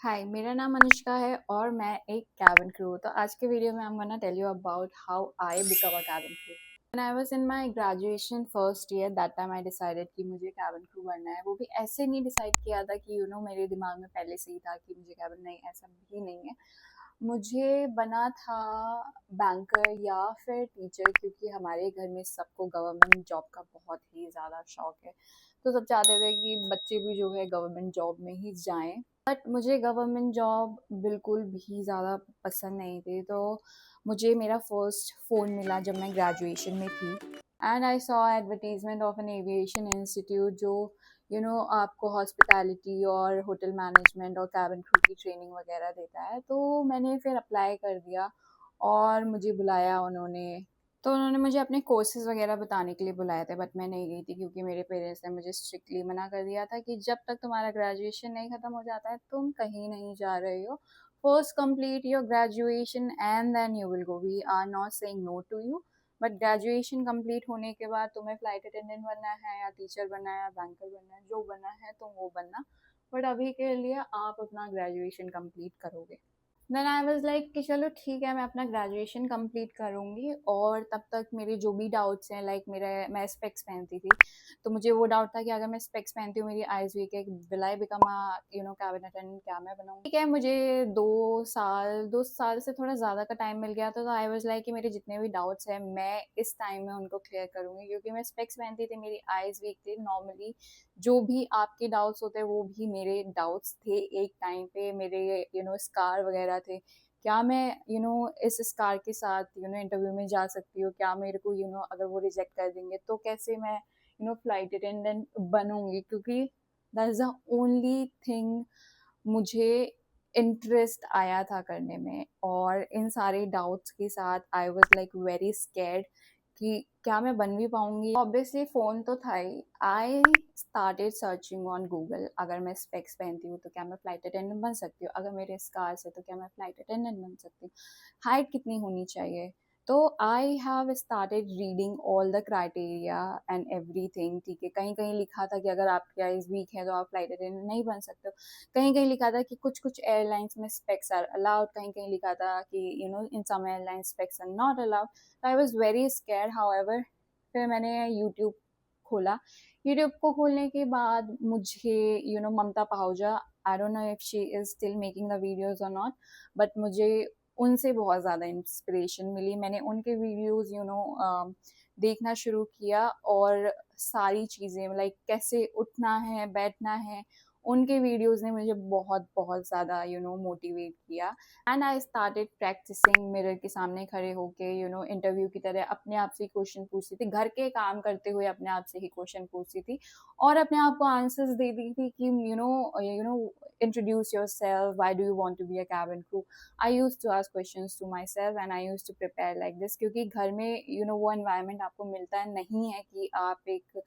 हाय, मेरा नाम अनुष्का है और मैं एक cabin crew हूँ। तो आज के वीडियो में I'm gonna tell you about how I become a cabin crew. When I was in my graduation first year, that time I decided कि मुझे cabin crew बनना है। वो भी ऐसे नहीं डिसाइड किया था कि मेरे दिमाग में पहले से ही था कि मुझे cabin नहीं, ऐसा भी नहीं है। मुझे बना था बैंकर या फिर टीचर, क्योंकि हमारे घर में सबको गवर्नमेंट जॉब का बहुत ही ज़्यादा शौक है। तो सब चाहते थे कि बच्चे भी जो है गवर्नमेंट जॉब में ही जाएं। बट मुझे गवर्नमेंट जॉब बिल्कुल भी ज़्यादा पसंद नहीं थी। तो मुझे मेरा फर्स्ट फ़ोन मिला जब मैं ग्रेजुएशन में थी, and I saw advertisement of an aviation institute जो आपको हॉस्पिटैलिटी और होटल मैनेजमेंट और कैबिन क्रू की ट्रेनिंग वगैरह देता है। तो मैंने फिर अप्लाई कर दिया और मुझे बुलाया उन्होंने। तो उन्होंने मुझे अपने कोर्सेज़ वगैरह बताने के लिए बुलाए थे, बट मैं नहीं गई थी क्योंकि मेरे पेरेंट्स ने मुझे स्ट्रिक्टली मना कर दिया था कि जब तक तुम्हारा ग्रेजुएशन नहीं ख़त्म हो जाता है तुम कहीं नहीं जा रहे हो। First complete your graduation and then you will go. We are not saying no to you, but graduation complete होने के बाद तुम्हें फ्लाइट अटेंडेंट बनना है या टीचर बनना है या बैंकर बनना है, जो बनना है तुम वो बनना। बट अभी के लिए आप अपना ग्रेजुएशन कंप्लीट करोगे। देन आई वाज लाइक कि चलो ठीक है, मैं अपना ग्रेजुएशन कंप्लीट करूँगी और तब तक मेरे जो भी डाउट्स हैं, लाइक मैं स्पेक्स पहनती थी, तो मुझे वो डाउट था कि अगर मैं स्पेक्स पहनती हूँ, मेरी आईज वीक है, will I become a cabin attendant, क्या मैं बनाऊँगी? ठीक है, मुझे 2 साल से थोड़ा ज़्यादा का टाइम मिल गया था। तो आई वाज लाइक कि मेरे जितने भी डाउट्स हैं मैं इस टाइम में उनको क्लियर करूँगी, क्योंकि मैं स्पेक्स पहनती थी, मेरी आईज वीक थी। नॉर्मली जो भी आपके डाउट्स होते हैं वो भी मेरे डाउट्स थे एक टाइम पे। मेरे स्कार वगैरह थे। क्या मैं इस स्कार के साथ इंटरव्यू में जा सकती हूँ? क्या मेरे को अगर वो रिजेक्ट कर देंगे तो कैसे मैं फ्लाइट अटेंडेंट बनूंगी? क्योंकि that is the only thing मुझे इंटरेस्ट आया था करने में। और इन सारे डाउट्स के साथ I was like very scared कि क्या मैं बन भी पाऊंगी? ऑब्वियसली फ़ोन तो था ही। I started searching on Google, अगर मैं स्पेक्स पहनती हूँ तो क्या मैं फ्लाइट अटेंडेंट बन सकती हूँ? अगर मेरे स्कार्स है तो क्या मैं फ्लाइट अटेंडेंट बन सकती हूँ? हाइट कितनी होनी चाहिए? तो I have started reading all the criteria and everything. ठीक है, कहीं कहीं लिखा था कि अगर आपकी आइज वीक है तो आप फ्लाइट अटेंडेंट नहीं बन सकते हो। कहीं कहीं लिखा था कि कुछ कुछ एयरलाइंस में स्पेक्स आर अलाउड, कहीं कहीं लिखा था कि in some airlines specs are not allowed. तो I was very scare. However फिर मैंने यूट्यूब खोला। यूट्यूब को खोलने के बाद मुझे Mamta Pahuja, I don't know if she is still making the videos or not, but मुझे उनसे बहुत ज़्यादा इंस्पिरेशन मिली। मैंने उनके वीडियोस देखना शुरू किया और सारी चीज़ें लाइक कैसे उठना है, बैठना है, उनके वीडियोस ने मुझे बहुत बहुत ज़्यादा मोटिवेट किया। And I started practicing mirror के सामने खड़े होके इंटरव्यू की तरह अपने आप से क्वेश्चन पूछती थी, घर के काम करते हुए अपने आप से ही क्वेश्चन पूछती थी और अपने आप को आंसर्स देती थी कि introduce yourself, why do you want to be a cabin crew. I use to ask questions to myself and I use to prepare like this, क्योंकि घर में वो एनवायरनमेंट आपको मिलता नहीं है कि आप एक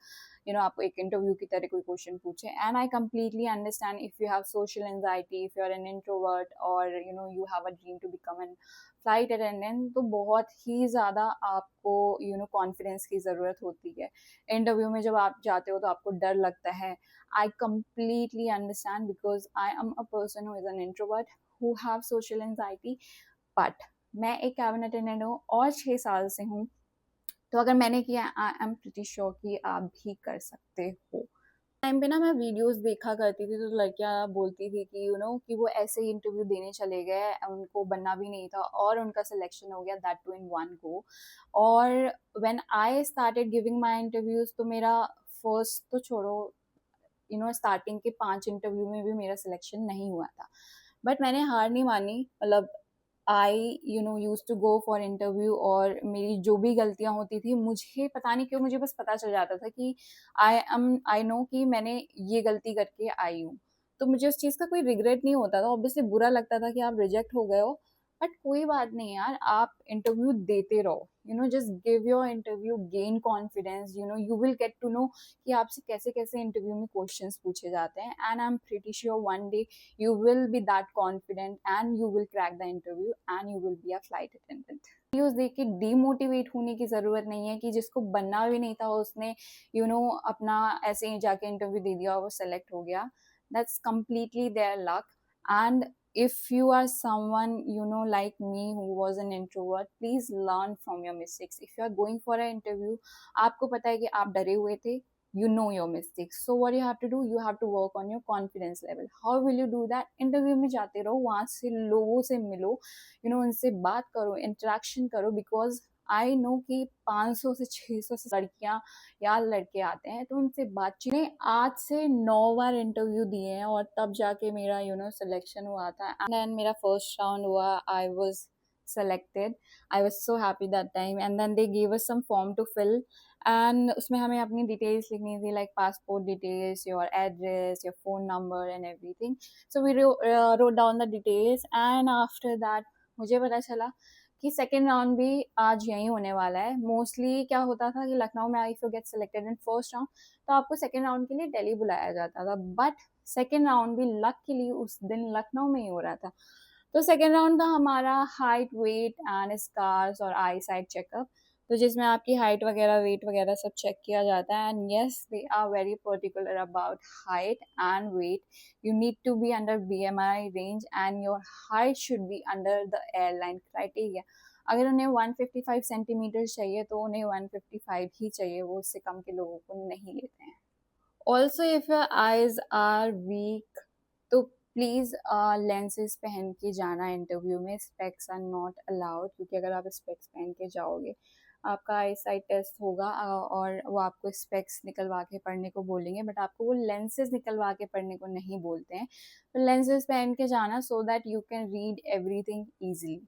आपको एक इंटरव्यू की तरह कोई क्वेश्चन पूछे। And I completely understand if you have social anxiety, if you are an introvert और you have a dream to become an flight attendant, तो बहुत ही ज़्यादा आपको कॉन्फिडेंस की ज़रूरत होती है। इंटरव्यू में जब आप जाते हो तो आपको डर लगता है। आई completely understand because I am a person who is an introvert who have social anxiety. But मैं एक कैबिन अटेंडेंट हूँ और 6 साल से हूँ, तो अगर मैंने किया आई एम प्रिटी श्योर कि आप भी कर सकते हो। टाइम पे ना मैं वीडियोस देखा करती थी, तो लड़कियां बोलती थी कि कि वो ऐसे ही इंटरव्यू देने चले गए, उनको बनना भी नहीं था और उनका सिलेक्शन हो गया, that too in one go. और when I started giving my interviews, तो मेरा फर्स्ट तो छोड़ो, स्टार्टिंग के 5 इंटरव्यू में भी मेरा सिलेक्शन नहीं हुआ था। बट मैंने हार नहीं मानी। मतलब I use to go for interview और मेरी जो भी गलतियां होती थी, मुझे पता नहीं क्यों, मुझे बस पता चल जाता था कि आई नो कि मैंने ये गलती करके आई हूँ। तो मुझे उस चीज़ का कोई रिग्रेट नहीं होता था। ऑब्वियसली बुरा लगता था कि आप रिजेक्ट हो गए हो, बट कोई बात नहीं यार, आप इंटरव्यू देते रहो। Just give your interview, gain confidence, you will get to know कि आपसे कैसे कैसे इंटरव्यू में क्वेश्चंस पूछे जाते हैं। And I am pretty sure one day you will be that confident and you will crack the interview and you will be a flight attendant। Videos देख के डीमोटिवेट होने की ज़रूरत नहीं है कि जिसको बनना भी नहीं था उसने अपना ऐसे ही जाके इंटरव्यू दे दिया और वो सेलेक्ट हो गया। That's completely their luck. And if you are someone, like me, who was an introvert, please learn from your mistakes. If you are going for an interview, आपको पता है कि आप डरे हुए थे, you know your mistakes. So what you have to do, you have to work on your confidence level. How will you do that? Interview में जाते रहो, वहाँ से लोगों से मिलो, उनसे बात करो, interaction करो, because आई नो कि 500 से 600 से लड़कियां या लड़के आते हैं, तो उनसे बातचीत ने आज से 9 बार इंटरव्यू दिए हैं, और तब जाके मेरा सिलेक्शन हुआ था। एंड देन मेरा फर्स्ट राउंड हुआ, I was selected. I was so happy that time. And then they gave us some form to fill, and उसमें हमें अपनी डिटेल्स लिखनी थी, like passport details, your address, your phone number and everything. So we wrote down the details, and after that मुझे पता चला कि second round भी आज यहीं होने वाला है। मोस्टली क्या होता था कि लखनऊ में if you get selected in first round, तो आपको सेकेंड राउंड के लिए दिल्ली बुलाया जाता था, बट सेकेंड राउंड भी लक के लिए उस दिन लखनऊ में ही हो रहा था। तो सेकेंड राउंड था हमारा हाइट, वेट एंड स्कार्स और आई साइट चेकअप, तो जिसमें आपकी हाइट वगैरह, वेट वगैरह सब चेक किया जाता है। And yes, they are very particular about height and weight. You need to be under BMI range and your height should be under the airline criteria. अगर उन्हें 155 सेंटीमीटर चाहिए तो उन्हें 155 ही चाहिए, वो उससे कम के लोगों को नहीं लेते हैं। Also if your eyes are weak, तो प्लीज़ लेंसेज पहन के जाना इंटरव्यू में। स्पेक्स आर नॉट अलाउड, क्योंकि अगर आप स्पेक्स पहन के जाओगे, आपका आई साइट टेस्ट होगा और वो आपको स्पेक्स निकलवा के पढ़ने को बोलेंगे, बट आपको वो लेंसेज निकलवा के पढ़ने को नहीं बोलते हैं। तो लेंसेज पहन के जाना, so that you can read everything easily.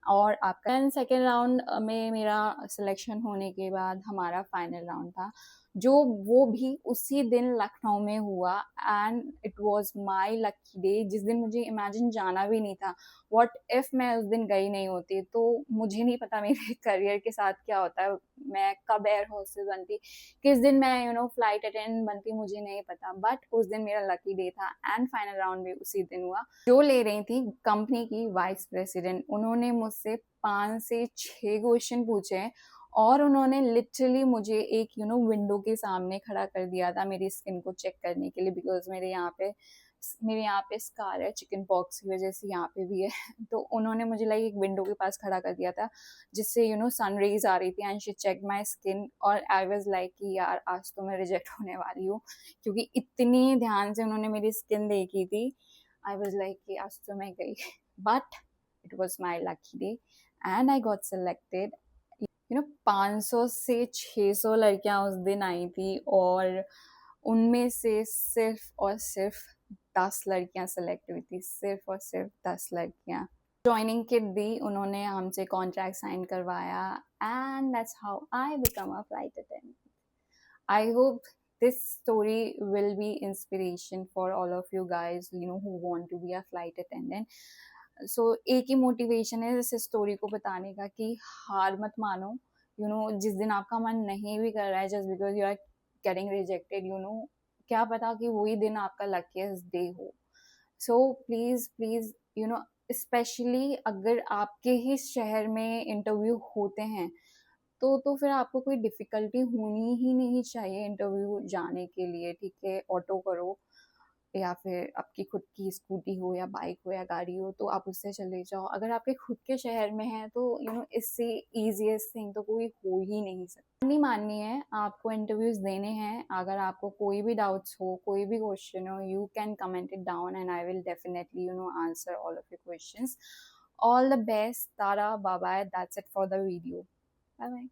और आपका सेकेंड राउंड में मेरा सिलेक्शन होने के बाद हमारा फाइनल राउंड था, जो वो भी उसी दिन लखनऊ में हुआ। And it was my lucky day, जिस दिन मुझे इमेजिन जाना भी नहीं था। व्हाट इफ मैं उस दिन गई नहीं होती, तो मुझे नहीं पता मेरे करियर के साथ क्या होता है, मैं कब एयर होस्टेस बनती, किस दिन मैं फ्लाइट अटेंडेंट बनती, मुझे नहीं पता। बट उस दिन मेरा लकी डे था, एंड फाइनल राउंड भी उसी दिन हुआ। जो ले रही थी कंपनी की वाइस प्रेसिडेंट, उन्होंने मुझसे 5 से 6 क्वेश्चन पूछे, और उन्होंने लिटरली मुझे एक विंडो के सामने खड़ा कर दिया था मेरी स्किन को चेक करने के लिए, बिकॉज मेरे यहाँ पे स्कार है चिकन पॉक्स की वजह से, यहाँ पे भी है। तो उन्होंने मुझे लाइक एक विंडो के पास खड़ा कर दिया था, जिससे सन रेज आ रही थी, and she check my skin. और आई वाज लाइक कि यार आज तो मैं रिजेक्ट होने वाली हूँ, क्योंकि इतनी ध्यान से उन्होंने मेरी स्किन देखी थी। आई वाज लाइक कि आज तो मैं गई, but it was my lucky day and I got selected. 500 से 600 लड़कियां उस दिन आई थी, और उनमें से सिर्फ और सिर्फ 10 लड़कियां सेलेक्ट हुई थी, सिर्फ और सिर्फ 10 लड़कियां। ज्वाइनिंग किट दी उन्होंने, हमसे कॉन्ट्रैक्ट साइन करवाया, and that's how I become a flight attendant. I hope this story will be inspiration for all of you guys who want to be a flight attendant. So एक ही motivation है इस story को बताने का कि हार मत मानो। जिस दिन आपका मन नहीं भी कर रहा है, just because you are getting rejected, क्या पता कि वही दिन आपका लकीस्ट डे हो। सो प्लीज प्लीज स्पेशली अगर आपके ही शहर में इंटरव्यू होते हैं, तो फिर आपको कोई डिफ़िकल्टी होनी ही नहीं चाहिए इंटरव्यू जाने के लिए, ठीक है? ऑटो करो, या फिर आपकी खुद की स्कूटी हो या बाइक हो या गाड़ी हो, तो आप उससे चले जाओ। अगर आपके खुद के शहर में है, तो इससे ईज़ीएस्ट थिंग तो कोई हो ही नहीं सकता। नहीं माननी है, आपको इंटरव्यूज़ देने हैं। अगर आपको कोई भी डाउट्स हो, कोई भी क्वेश्चन हो, you can comment it down and I will definitely answer all of your questions. All the best, tata, bye bye, that's it for the video. Bye bye.